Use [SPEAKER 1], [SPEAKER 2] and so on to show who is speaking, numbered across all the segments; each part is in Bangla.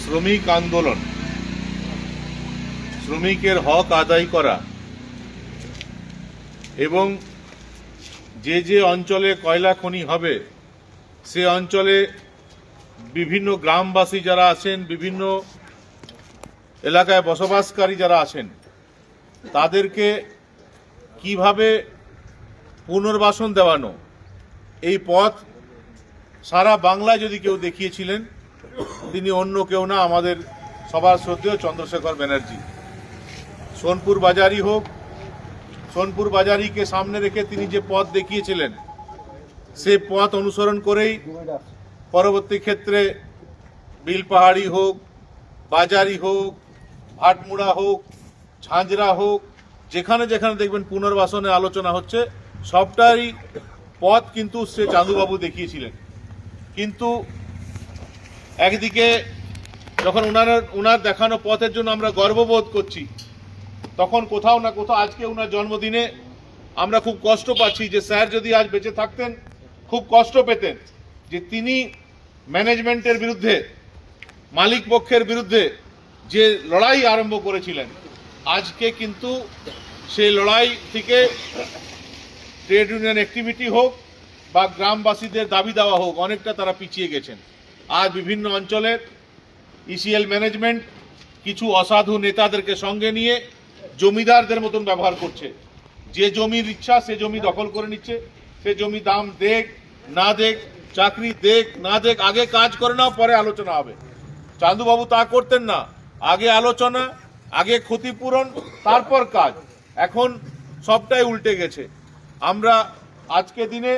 [SPEAKER 1] শ্রমিক আন্দোলন, শ্রমিকের হক আদায় করা এবং যে যে অঞ্চলে কয়লা খনি হবে সে অঞ্চলে বিভিন্ন গ্রামবাসী যারা আছেন, বিভিন্ন এলাকায় বসবাসকারী যারা আছেন, তাদেরকে কিভাবে পুনর্বাসন দেওয়ানো, এই পথ সারা বাংলায় যদি কেউ দেখিয়েছিলেন তিনি অন্য কেউ না, আমাদের সবার শ্রদ্ধেয় চন্দ্রশেখর ব্যানার্জি। সোনপুর বাজারই হোক, সোনপুর বাজারিকে সামনে রেখে তিনি যে পথ দেখিয়েছিলেন সে পথ অনুসরণ করেই পরবর্তী ক্ষেত্রে বিলপাহাড়ি হোক, বাজারি হোক, ভাটমুড়া হোক, ঝাঁঝরা হোক, যেখানে যেখানে দেখবেন পুনর্বাসনের আলোচনা হচ্ছে সবটাই পথ কিন্তু সে চাঁদুবাবু দেখিয়েছিলেন। কিন্তু একদিকে যখন ওনার দেখানো পথের জন্য আমরা গর্ববোধ করছি, তখন কোথাও না কোথাও আজকে ওনার জন্মদিনে আমরা খুব কষ্ট পাচ্ছি যে স্যার যদি আজ বেঁচে থাকতেন খুব কষ্ট পেতেন যে তিনি ম্যানেজমেন্টের বিরুদ্ধে, মালিক পক্ষের বিরুদ্ধে যে লড়াই আরম্ভ করেছিলেন, আজকে কিন্তু সেই লড়াই থেকে ট্রেড ইউনিয়ন অ্যাক্টিভিটি হোক বা গ্রামবাসীদের দাবি দেওয়া হোক, অনেকটা তারা পিছিয়ে গেছেন। আজ বিভিন্ন অঞ্চলের ইসিএল ম্যানেজমেন্ট কিছু অসাধু নেতাদেরকে সঙ্গে নিয়ে জমিদারদের মতন ব্যবহার করছে। যে জমির ইচ্ছা সে জমি দখল করে নিচ্ছে। সে জমি দাম দেখ না দেখ, চাকরি দেখ না দেখ, আগে কাজ করে নাও পরে আলোচনা হবে। চাঁদুবাবু তা করতেন না, আগে আলোচনা, আগে ক্ষতিপূরণ, তারপর কাজ। এখন সবটাই উল্টে গেছে। আমরা আজকে দিনে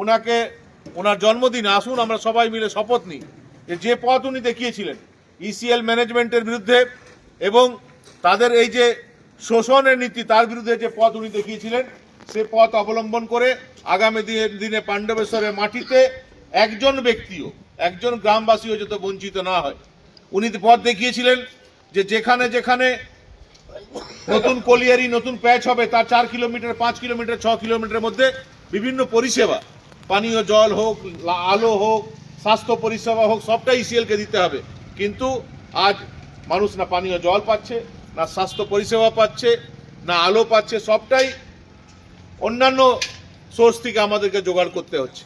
[SPEAKER 1] ওনাকে, ওনার জন্মদিনে আসুন আমরা সবাই মিলে শপথ নিই যে পথ উনি দেখিয়েছিলেন ইসিএল ম্যানেজমেন্টের বিরুদ্ধে এবং তাদের এই যে শোষণের নীতি তার বিরুদ্ধে যে পথ উনি দেখিয়েছিলেন, সে পথ অবলম্বন করে আগামী দিনে পাণ্ডবেশ্বরের মাটিতে একজন ব্যক্তিও, একজন গ্রামবাসীও যাতে বঞ্চিত না হয়। উনি পথ দেখিয়েছিলেন যে যেখানে যেখানে নতুন কলিয়ারি, নতুন প্যাচ হবে তার 4 কিলোমিটার, 5 কিলোমিটার, 6 কিলোমিটারের মধ্যে বিভিন্ন পরিষেবা, পানীয় জল হোক, আলো হোক, স্বাস্থ্য পরিষেবা হোক, সবটাই ইসিএলকে দিতে হবে। কিন্তু আজ মানুষ না পানীয় জল পাচ্ছে, না স্বাস্থ্য পরিষেবা পাচ্ছে, না আলো পাচ্ছে, সবটাই অন্যান্য সোর্স থেকে আমাদেরকে জোগাড় করতে হচ্ছে।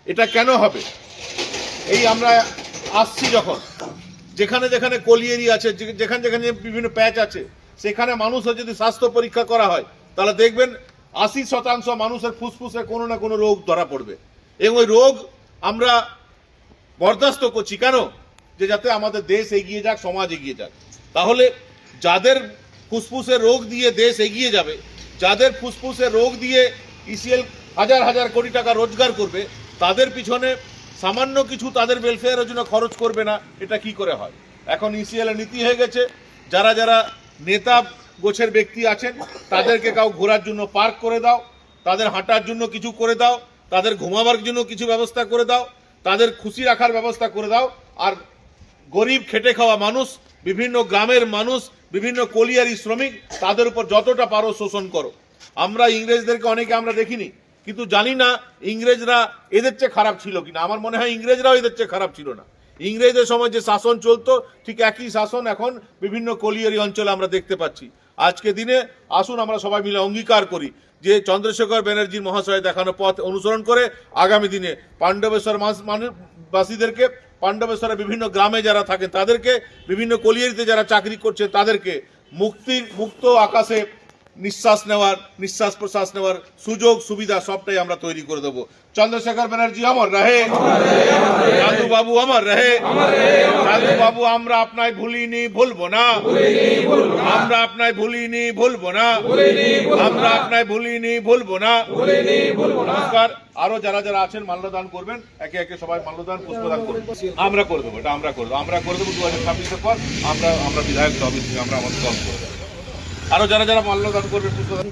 [SPEAKER 1] এটা কেন হবে? এই আমরা আসছি যখন, যেখানে যেখানে কলিয়ারি আছে, যেখানে যেখানে বিভিন্ন প্যাচ আছে, সেখানে মানুষের যদি স্বাস্থ্য পরীক্ষা করা হয় তাহলে দেখবেন 80% মানুষের ফুসফুসে কোনো না কোনো রোগ ধরা পড়বে। এবং ওই রোগ আমরা বরদাস্ত করছি কেন? যে যাতে আমাদের দেশ এগিয়ে যাক, সমাজ এগিয়ে যাক। তাহলে যাদের ফুসফুসে রোগ দিয়ে দেশ এগিয়ে যাবে, যাদের ফুসফুসে রোগ দিয়ে ইসিএল হাজার হাজার কোটি টাকা রোজগার করবে, তাদের পিছনে সামান্য কিছু তাদের ওয়েলফেয়ারের জন্য খরচ করবে না, এটা কি করে হয়? এখন ইসিএল এর নীতি হয়ে গেছে, যারা যারা নেতা গোছের ব্যক্তি আছেন তাদেরকে কাউ ঘোরার জন্য পার্ক করে দাও, তাদের হাঁটার জন্য কিছু করে দাও, তাদের ঘুমাবার জন্য কিছু ব্যবস্থা করে দাও, তাদের খুশি রাখার ব্যবস্থা করে দাও। আর গরিব খেটে খাওয়া মানুষ, বিভিন্ন গ্রামের মানুষ, বিভিন্ন কলিয়ারি শ্রমিক, তাদের উপর যতটা পারো শোষণ করো। আমরা ইংরেজদেরকে অনেকে আমরা দেখিনি, কিন্তু জানি না ইংরেজরা এদের চেয়ে খারাপ ছিল কিনা। আমার মনে হয় ইংরেজরাও এদের চেয়ে খারাপ ছিল না। ইংরেজদের সময় যে শাসন চলতো ঠিক একই শাসন এখন বিভিন্ন কলিয়ারি অঞ্চলে আমরা দেখতে পাচ্ছি। আজকে দিনে আসুন আমরা সবাই মিলে অঙ্গীকার করি যে চন্দ্রশেখর ব্যানার্জি মহাশয় দেখানো পথ অনুসরণ করে আগামী দিনে পাণ্ডবেশ্বর বাসীদেরকে, পাণ্ডবেশ্বরের বিভিন্ন গ্রামে যারা থাকেন তাদেরকে, বিভিন্ন কলিয়ারিতে যারা চাকরি করছে তাদেরকে মুক্ত আকাশে নিঃশ্বাস প্রশ্বাস নেওয়ার সুযোগ সুবিধা সবটাই আমরা তৈরি করে দেবো। চন্দ্রশেখর ব্যানার্জি অমর রহে, চাঁদুবাবু অমর রহে। চাঁদুবাবু আমরা আপনায় ভুলিনি, ভুলবো না, আমরা আপনায় ভুলিনি, ভুলবো না, আমরা আপনায় ভুলিনি, ভুলবো না। নমস্কার। আরো যারা যারা আছেন মাল্যদান করবেন, একে একে সবাই মাল্যদান, পুষ্পদান করবেন। আমরা করে দেবো, এটা আমরা করে দেবো 2026-এর পর আমরা বিধায়ক অফিস থেকে আমরা আমাদের দল করে দেবো। আরো যারা যারা মাল্যদান করবেন, পুষ্পদান